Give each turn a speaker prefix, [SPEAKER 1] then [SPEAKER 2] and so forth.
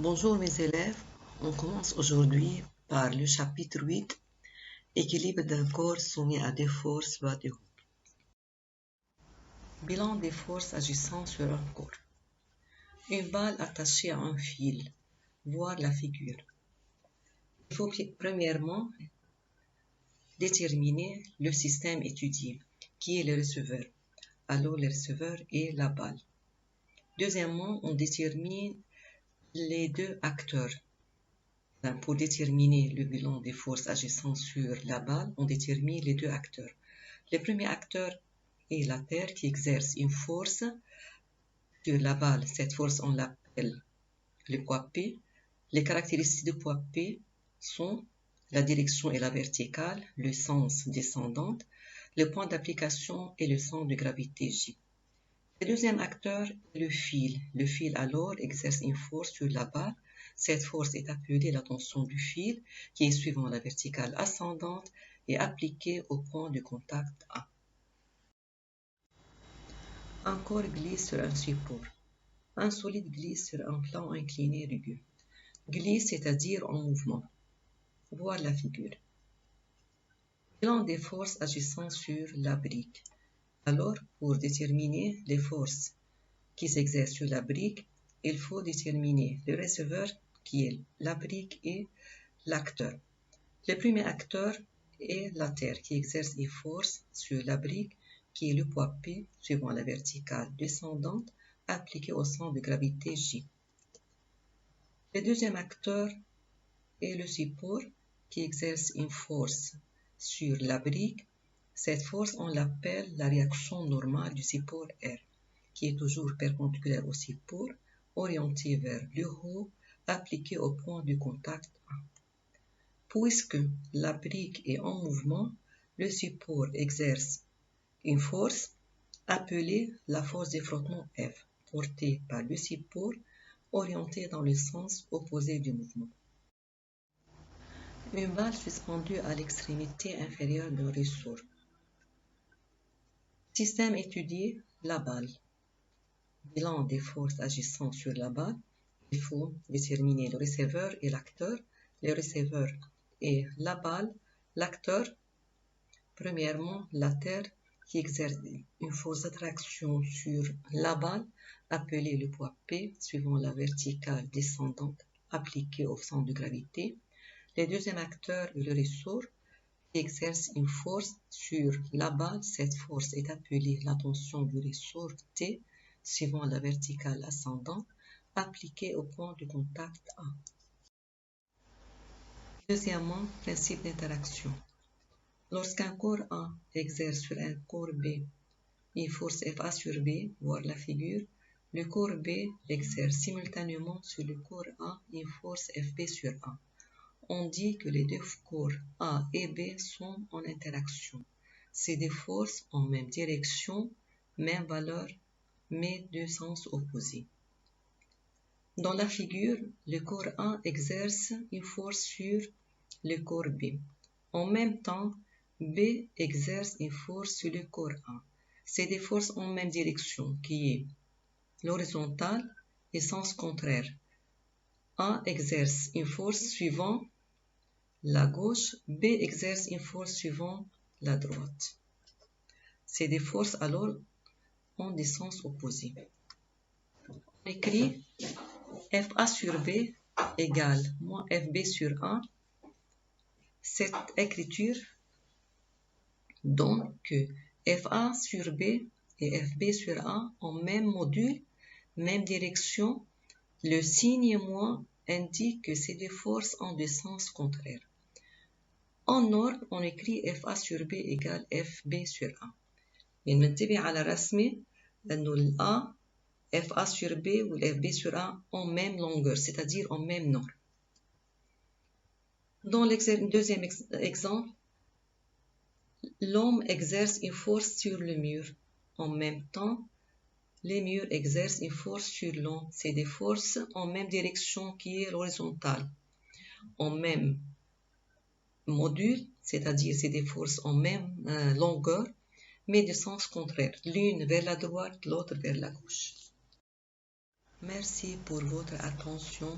[SPEAKER 1] Bonjour mes élèves, on commence aujourd'hui par le chapitre 8, équilibre d'un corps soumis à des forces loi de Hooke. Bilan des forces agissant sur un corps. Une balle attachée à un fil, voir la figure. Il faut premièrement déterminer le système étudié, qui est le receveur. Alors le receveur est la balle. Deuxièmement, on détermine les deux acteurs. Pour déterminer le bilan des forces agissant sur la balle, on détermine les deux acteurs. Le premier acteur est la Terre qui exerce une force sur la balle. Cette force, on l'appelle le poids P. Les caractéristiques du poids P sont la direction et la verticale, le sens descendant, le point d'application et le centre de gravité J. Le deuxième acteur est le fil. Le fil alors exerce une force sur la balle. Cette force est appelée la tension du fil, qui est suivant la verticale ascendante et appliquée au point de contact A. Un corps glisse sur un support. Un solide glisse sur un plan incliné rugueux. Glisse, c'est-à-dire en mouvement. Voir la figure. Bilan des forces agissant sur la brique. Alors, pour déterminer les forces qui s'exercent sur la brique, il faut déterminer le receveur qui est la brique et l'acteur. Le premier acteur est la Terre qui exerce une force sur la brique qui est le poids P suivant la verticale descendante appliquée au centre de gravité J. Le deuxième acteur est le support qui exerce une force sur la brique. Cette force, on l'appelle la réaction normale du support R, qui est toujours perpendiculaire au support, orienté vers le haut, appliqué au point de contact A. Puisque la brique est en mouvement, le support exerce une force appelée la force de frottement F, portée par le support, orientée dans le sens opposé du mouvement. Une balle suspendue à l'extrémité inférieure d'un ressort. Système étudié, la balle. Bilan des forces agissant sur la balle, il faut déterminer le receveur et l'acteur. Le receveur est la balle, l'acteur, premièrement la Terre qui exerce une force d'attraction sur la balle, appelée le poids P, suivant la verticale descendante appliquée au centre de gravité. Le deuxième acteur est le ressort qui exerce une force sur la balle. Cette force est appelée la tension du ressort T, suivant la verticale ascendante, appliquée au point de contact A. Deuxièmement, principe d'interaction. Lorsqu'un corps A exerce sur un corps B une force FA sur B, voir la figure, le corps B exerce simultanément sur le corps A une force FB sur A. On dit que les deux corps A et B sont en interaction. C'est des forces en même direction, même valeur, mais deux sens opposés. Dans la figure, le corps A exerce une force sur le corps B. En même temps, B exerce une force sur le corps A. C'est des forces en même direction, qui est l'horizontale et sens contraire. A exerce une force suivant la gauche, B exerce une force suivant la droite. C'est des forces alors en des sens opposés. On écrit FA sur B égale moins FB sur A. Cette écriture donne que FA sur B et FB sur A ont même module, même direction. Le signe moins indique que c'est des forces en des sens contraires. En ordre, on écrit FA sur B égale FB sur A. ننتبه على الرسمة أنه ال A, FA sur B ou FB sur A ont même longueur, c'est-à-dire en même norme. Dans le deuxième exemple, l'homme exerce une force sur le mur. En même temps, les murs exercent une force sur l'homme. C'est des forces en même direction qui est l'horizontale. En même module, c'est-à-dire c'est des forces en même longueur, mais de sens contraire, l'une vers la droite, l'autre vers la gauche. Merci pour votre attention.